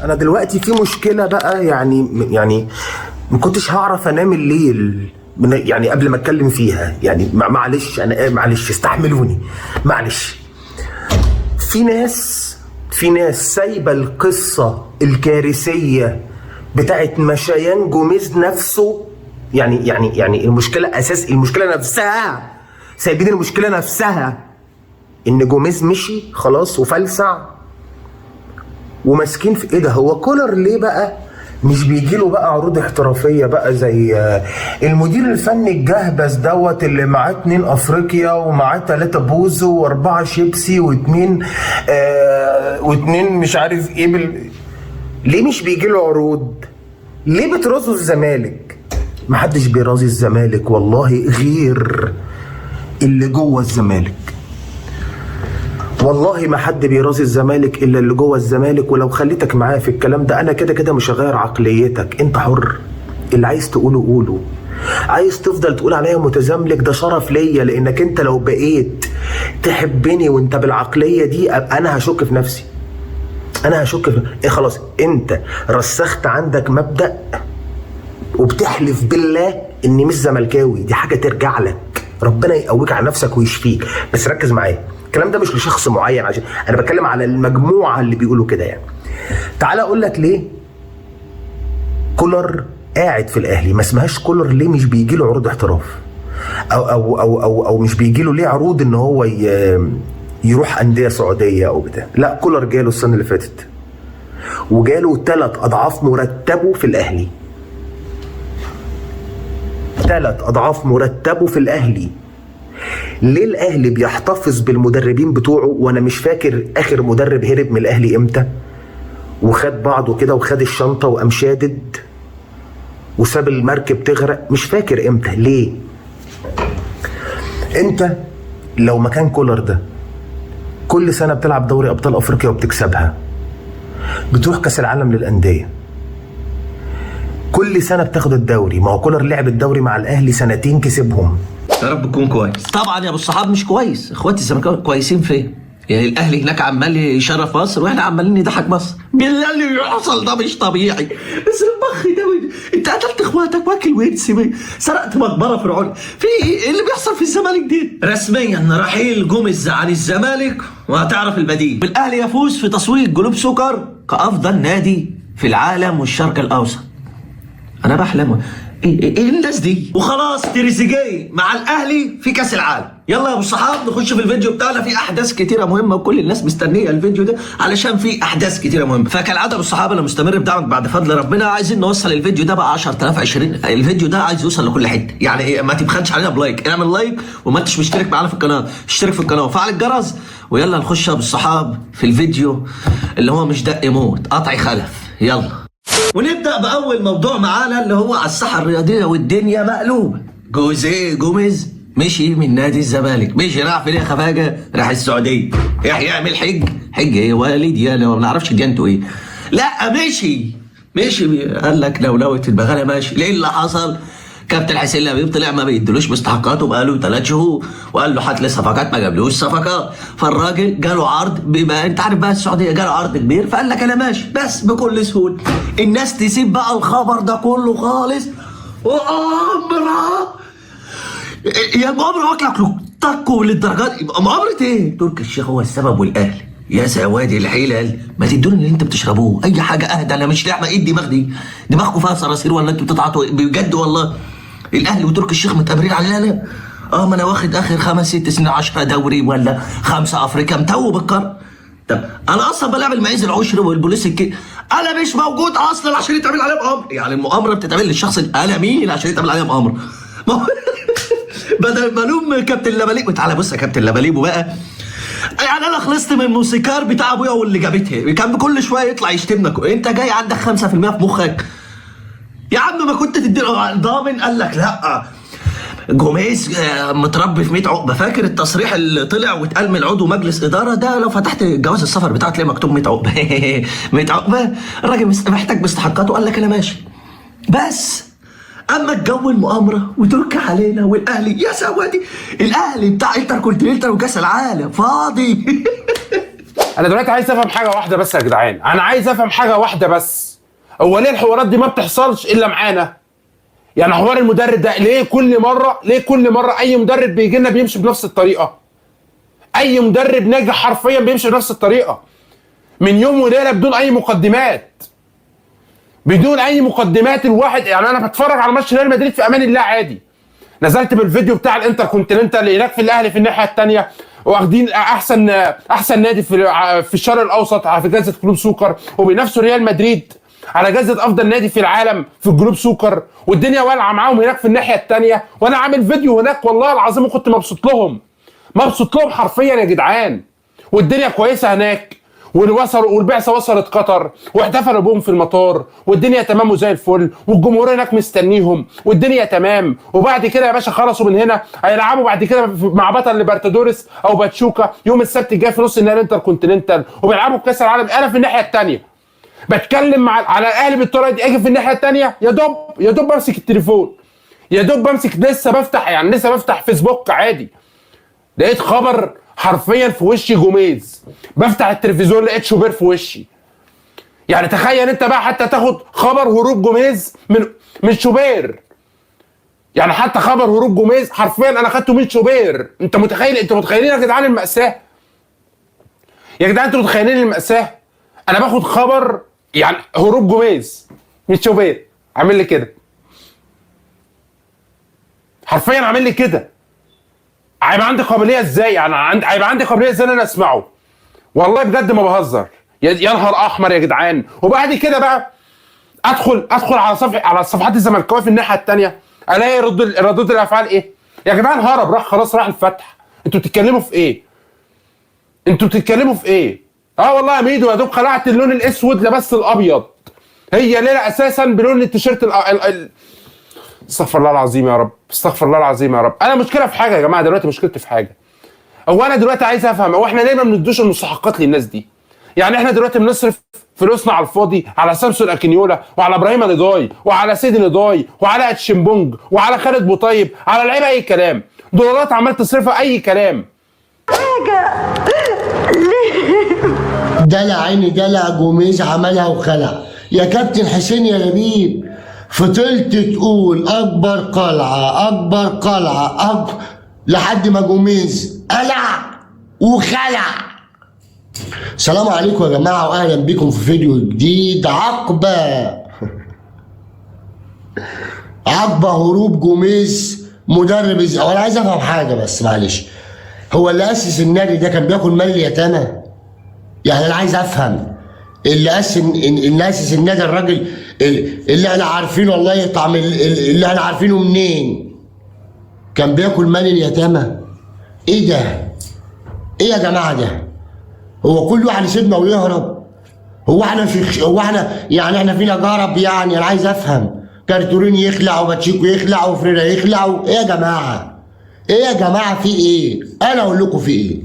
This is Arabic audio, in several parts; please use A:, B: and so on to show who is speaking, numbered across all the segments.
A: انا دلوقتي في مشكله بقى، يعني ما كنتش هعرف انام الليل يعني قبل ما اتكلم فيها. يعني معلش انا معلش استحملوني معلش. في ناس سايبه القصه الكارثيه بتاعت مشيان جوميز نفسه. يعني المشكله نفسها، سايبين المشكله نفسها ان جوميز مشي خلاص وفلسع، وماسكين في ايه ده. هو كولر ليه بقى مش بيجيله بقى عروض احترافيه بقى زي المدير الفني الجهبذ دوت اللي معاه 2 افريقيا ومعاه 3 بوزو و4 شيبسي و2 مش عارف ايه ليه مش بيجيله عروض؟ ليه بترازوا الزمالك؟ محدش بيرازي الزمالك والله غير اللي جوه الزمالك. والله ما حد بيرازي الزمالك الا اللي جوه الزمالك. ولو خليتك معايا في الكلام ده انا كده مش هغير عقليتك، انت حر. اللي عايز تقوله قوله. عايز تفضل تقول عليا متزملك، ده شرف ليا، لانك انت لو بقيت تحبني وانت بالعقليه دي انا هشك في نفسي. ايه خلاص انت رسخت عندك مبدأ وبتحلف بالله اني مش زملكاوي. دي حاجه ترجع لك، ربنا يقويك على نفسك ويشفيك. بس ركز معايا، الكلام ده مش لشخص معين، عشان انا بتكلم على المجموعه اللي بيقولوا كده. يعني تعال اقول لك ليه كولر قاعد في الاهلي. ما اسمهاش كولر ليه مش بيجي له عروض احتراف، او مش بيجي له ليه عروض ان هو يروح انديه سعوديه او بتاع. لا، كولر جاله السنه اللي فاتت وجاله 3 أضعاف مرتبه في الاهلي. 3 أضعاف مرتبه في الاهلي. ليه الاهلي بيحتفظ بالمدربين بتوعه؟ وانا مش فاكر اخر مدرب هرب من الاهلي امتى وخد بعضه كده وخد الشنطه وقام شادد وساب المركب تغرق. مش فاكر امتى. ليه؟ انت لو مكان كولر ده كل سنه بتلعب دوري ابطال افريقيا وبتكسبها، بتروح كاس العالم للانديه، كل سنه بتاخد الدوري. ما هو كولر لعب الدوري مع الاهلي 2 كسبهم.
B: يا رب تكون كويس.
C: طبعا يا ابو الصحاب مش كويس. اخواتي الزملكاويه كويسين فين؟ يعني الاهلي هناك عمال يشرف مصر واحنا عمالين نضحك مصر. بالله اللي بيحصل ده مش طبيعي. بس البخ ده انت قتلت اخواتك واكل ورث، سرقت مقبره فرعون. في ايه اللي بيحصل في الزمالك دي؟
B: رسميا رحيل جوميز عن الزمالك وهتعرف البديل.
C: الاهلي يفوز في تصويت جلوب سكر كافضل نادي في العالم والشرق الاوسط. انا بحلم ايه الناس دي؟
B: وخلاص تريزيجيه مع الاهلي في كاس العالم.
C: يلا يا ابو الصحاب نخش في الفيديو بتاعنا. في احداث كتيره مهمه وكل الناس مستنيه الفيديو ده علشان في احداث كتيره مهمه. فكالعاده ابو الصحاب انا مستمر بدعمك بعد فضل ربنا. عايزين نوصل الفيديو ده بقى 10000 20. الفيديو ده عايز يوصل لكل حته. يعني ما تبخلش علينا بلايك، اعمل لايك وما انتش مشترك معانا في القناه اشترك في القناه وفعل الجرس. ويلا نخش يا ابو الصحاب في الفيديو اللي هو مش دق موت قطع خلف. يلا ونبدا باول موضوع معانا اللي هو على الساحه الرياضيه والدنيا مقلوبه. جوميز مشي من نادي الزمالك. مشي راح فين يا خفاجه؟ راح السعوديه. راح يعمل حج ايه والد؟ يا ما بنعرفش ديانته ايه. لا مشي قال لك لولوه البغاله ماشي. ليه اللي حصل؟ كابتن حسين لبيب طلع ما بيدلوش مستحقاته بقاله 3 شهور وقال له هات لي صفقات، ما جابلوش صفقات. فالراجل جاله عرض، بيبقى انت عارف بقى السعوديه جاله عرض كبير فقال لك انا ماشي بس بكل سهوله. الناس تسيب بقى الخبر ده كله خالص وامره يا مؤامره واكلك له تكو للدرجات. مؤامره ايه؟ تركي الشيخ هو السبب والاهلي. يا سوادي الحيل ما تدوني اللي انت بتشربوه اي حاجه اهدى. انا مش لعبه. ايه الدماغ دي؟ دماغكم فيها صراصير ولا انتوا بتتعاطوا بجد؟ والله الاهلي وتركي الشيخ متقابلين علينا. ما انا واخد اخر 5 6 سنين 10 دوري ولا 5 افريقيا متوب القرن. طب انا اصلا بلعب المعيز العشر والبوليس انا مش موجود اصلا عشان يتعمل عليا مؤامره. يعني المؤامره بتتعمل للشخص انا مين عشان يتعمل عليا مؤامره؟ بدل ما الوم كابتن لباليبو. تعالى بص يا كابتن لباليبو بقى. يعني انا خلصت من الموسيقار بتاع ابويا واللي جابتها كان كل شويه يطلع يشتمك. انت جاي عندك 5% في مخك يا عم. ما كنت تديله ضامن. قال لك لا جوميز متربي في 100 عقبه. فاكر التصريح اللي طلع واتقال من عضو مجلس اداره ده؟ لو فتحت جواز السفر بتاعه تلاقي مكتوب 100 عقبه. 100 عقبه. الراجل محتاج مستحقاته قال لك انا ماشي بس. اما الجو المؤامره وتركي علينا والاهلي يا سوادي. الاهلي بتاع انتر كونتيننتال وكاس العالم فاضي.
D: انا دلوقتي عايز افهم حاجه واحده بس يا جدعان، انا عايز افهم حاجه واحده بس. هو ليه الحوارات دي ما بتحصلش الا معانا؟ يعني حوار المدرب ده ليه كل مره اي مدرب بيجي لنا بيمشي بنفس الطريقه؟ اي مدرب ناجح حرفيا بيمشي بنفس الطريقه من يوم وليله بدون اي مقدمات. الواحد يعني انا بتفرج على ماتش ريال مدريد في امان الله عادي، نزلت بالفيديو بتاع الانتر كونتيننتال اللي هناك في الاهلي في الناحيه الثانيه، واخدين احسن نادي في الشرق الاوسط في جائزه جلوب سوكر، وبينافسوا ريال مدريد على جائزه افضل نادي في العالم في الجلوب سوكر، والدنيا والعه معاهم هناك في الناحيه الثانيه، وانا عامل فيديو هناك والله العظيم وكنت مبسوط لهم حرفيا يا جدعان، والدنيا كويسه هناك، والبعثه وصلت قطر واحتفلوا بهم في المطار، والدنيا تمام وزي الفل، والجمهور هناك مستنيهم، والدنيا تمام. وبعد كده يا باشا خلصوا من هنا، هيلعبوا بعد كده مع بطل ليبرتادوريس او باتشوكا يوم السبت الجاي في نص النهائي الانتر كونتيننتال، وبيلعبوا كاس العالم. انا في الناحيه الثانيه بتكلم على الاهلي بالطريقه دي، اجي في الناحيه الثانيه يا دوب بمسك التليفون، لسه بفتح فيسبوك عادي، لقيت خبر حرفيا في وشي جوميز، بفتح التلفزيون لقيت شوبير في وشي. يعني تخيل انت بقى حتى تاخد خبر هروب جوميز من شوبير، يعني حتى خبر هروب جوميز حرفيا انا خدته من شوبير. انتوا متخيلين يا جدعان المأساة؟ انتوا متخيلين المأساة؟ انا باخد خبر يعني هروب جوميز من شوبير، عامل لي كده حرفيا، عامل لي كده. هيبقى عندي قابليه ازاي؟ يعني هيبقى عندي قابليه ازاي ان انا اسمعه؟ والله بجد ما بهزر، يا نهار احمر يا جدعان. وبعد كده بقى ادخل على الصفحات الزملكاويه في الناحيه الثانيه، الاقي ردود الافعال ايه؟ يا جدعان هرب، خلاص راح الفتح. انتوا بتتكلموا في ايه؟ والله يا ميدو يا دوب خلعت اللون الاسود لبس الابيض، هي ليله اساسا بلون التيشيرت استغفر الله العظيم يا رب. انا مشكله في حاجه يا جماعه دلوقتي، مشكلتي في حاجه. انا دلوقتي عايز افهم، احنا ليه ما بندوش المستحقات للناس دي؟ يعني احنا دلوقتي بنصرف فلوسنا على الفاضي على سامسون اكينيولا وعلى ابراهيم نضاي وعلى سيدي نضاي وعلى اتشمبونج وعلى خالد بوطيب، على لعيبه اي كلام، دولارات عمال تصرفها اي كلام.
E: دلع عيني دلع جوميز عملها وخلع. يا كابتن حسين يا لبيب، فضلت تقول اكبر قلعه لحد ما جوميز قلع وخلع. السلام عليكم يا جماعه واهلا بكم في فيديو جديد. عقبه هروب جوميز مدرب انا عايز افهم حاجه بس معلش، هو اللي اسس النادي ده كان بياكل مال اليتامى؟ يعني انا عايز افهم، اللي اسس النادي الراجل اللي احنا عارفينه والله يطعم اللي احنا عارفينه منين؟ كان بياكل مال اليتامى؟ ايه ده؟ ايه يا جماعه ده؟ هو كل واحد يسيبنا ويهرب؟ هو احنا يعني احنا فينا جرب؟ يعني انا عايز افهم، كارتورين يخلع وباتشيكو يخلع وفريرا يخلع ايه يا جماعه؟ في ايه؟ انا اقول لكم في ايه؟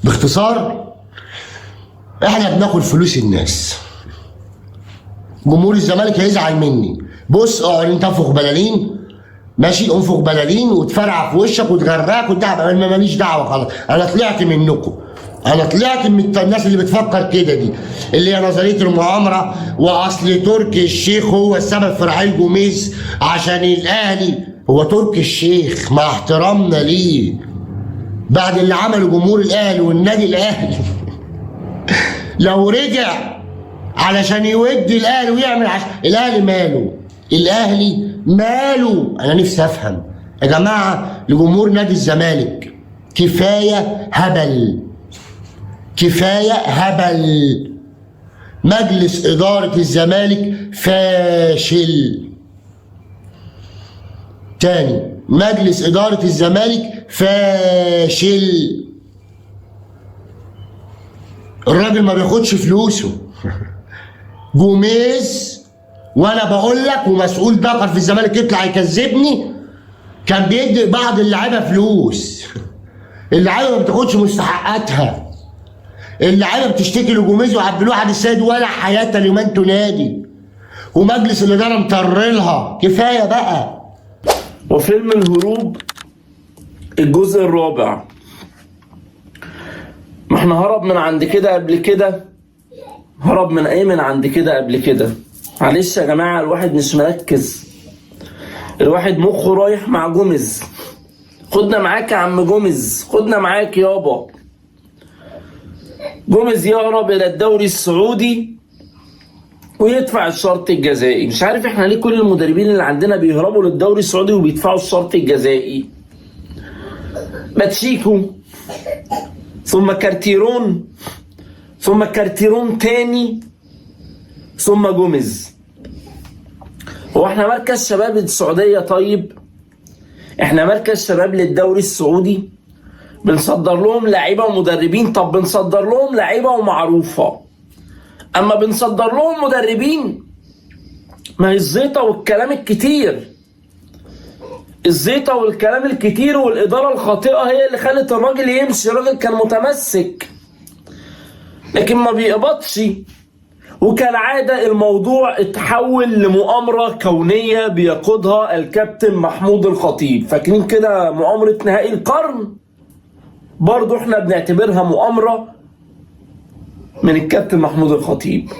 E: باختصار، احنا بناكل فلوس الناس. جمهور الزمالك هيزعل مني. بص انت انفخ بلالين، ماشي، انفخ بلالين وتفرع في وشك وتغرقك وتدعم، انا ماليش دعوه خلاص، انا طلعت منكم، انا طلعت من الناس اللي بتفكر كده دي، اللي هي نظريه المؤامره، واصل تركي الشيخ هو السبب في رحيل جوميز عشان الاهلي. هو تركي الشيخ مع احترامنا ليه بعد اللي عمله جمهور الاهلي والنادي الاهلي لو رجع علشان يودي الاهلي ويعمل الاهلي ماله؟ انا نفسي افهم يا جماعه لجمهور نادي الزمالك، كفايه هبل. مجلس اداره الزمالك فاشل. تاني، مجلس اداره الزمالك فاشل. الراجل ما بياخدش فلوسه. جوميز، وانا بقول لك ومسؤول دقر في الزمالك يطلع يكذبني، كان بيدي بعض اللعيبه فلوس. اللعيبه ما بتاخدش مستحقاتها. اللعيبه بتشتكي لجوميز وعبد الواحد السيد ولا حياه لمن تنادي، ومجلس الاداره مطرلها. كفايه بقى.
F: وفيلم الهروب الجزء الرابع ما احنا هرب من عند كده قبل كده. هرب من ايه من عند كده قبل كده؟ معلش يا جماعة، الواحد مش مركز، الواحد مخه رايح مع جوميز. خدنا معاك يا عم جوميز، خدنا معاك يابا. جوميز يهرب الى الدوري السعودي ويدفع الشرط الجزائي. مش عارف احنا ليه كل المدربين اللي عندنا بيهربوا للدوري السعودي وبيدفعوا الشرط الجزائي. باتشيكو، ثم كارتيرون، ثم كارتيرون تاني، ثم جوميز. هو احنا مركز شباب السعودية؟ طيب احنا مركز شباب للدوري السعودي، بنصدر لهم لعيبة ومدربين. طب بنصدر لهم لعيبة ومعروفة، اما بنصدر لهم مدربين ما هي الزيطة والكلام الكتير. الزيطة والكلام الكتير والإدارة الخاطئة هي اللي خلت الراجل يمشي. الراجل كان متمسك لكن ما بيقبضش، وكالعادة الموضوع اتحول لمؤامرة كونية بيقودها الكابتن محمود الخطيب. فاكرين كده مؤامرة نهائي القرن؟ برضو احنا بنعتبرها مؤامرة من الكابتن محمود الخطيب.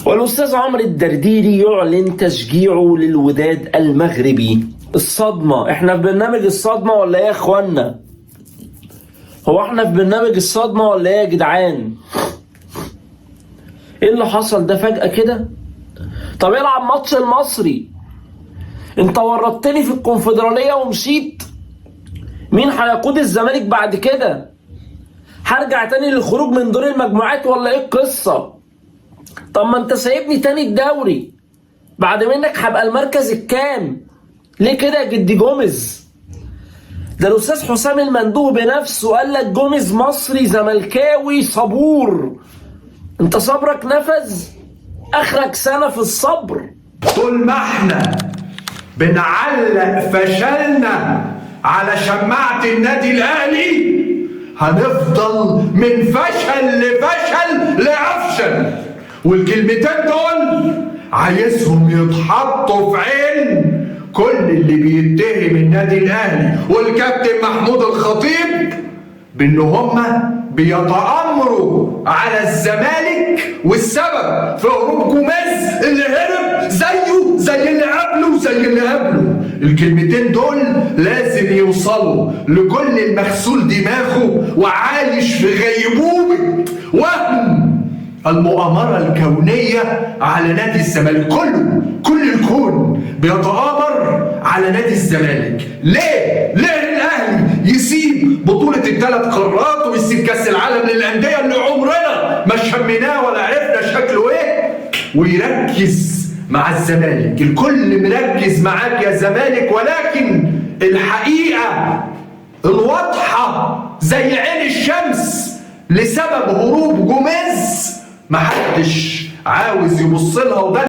F: والأستاذ عمرو الدرديري يعلن تشجيعه للوداد المغربي. الصدمة، احنا في برنامج الصدمة ولا ايه يا اخوانا؟ هو احنا في برنامج الصدمة ولا ايه يا جدعان؟ ايه اللي حصل ده فجأة كده؟ طب العب ماتش المصري. انت ورطتني في الكونفدرالية ومشيت. مين هيقود الزمالك بعد كده؟ هرجع تاني للخروج من دور المجموعات ولا ايه القصة؟ طب ما انت سايبني تاني الدوري، بعد منك هبقى المركز الكام؟ ليه كده يا جدي جوميز؟ ده الاستاذ حسام المندوب بنفسه قال لك جوميز مصري زملكاوي صبور. انت صبرك نفذ؟ اخرك سنة في الصبر.
G: طول ما احنا بنعلق فشلنا على شماعة النادي الاهلي هنفضل من فشل لفشل لافشل. والكلمتين دول عايزهم يتحطوا في عين كل اللي بيتهم النادي الاهلي والكابتن محمود الخطيب بان هما بيتآمروا على الزمالك والسبب في هروب جوميز اللي هرب زيه زي اللي قبله وزي اللي قبله. الكلمتين دول لازم يوصلوا لكل المغسول دماغه وعايش في غيبوبة وهم المؤامرة الكونية على نادي الزمالك. كل الكون بيتآمر على نادي الزمالك. ليه الأهلي يسيب بطولة ال3 قارات ويسيب كأس العالم للأندية اللي عمرنا ما شميناه ولا عرفنا شكله ايه ويركز مع الزمالك؟ الكل مركز معاك يا زمالك، ولكن الحقيقة الواضحة زي عين الشمس لسبب هروب جوميز محدش عاوز يبص لها. وده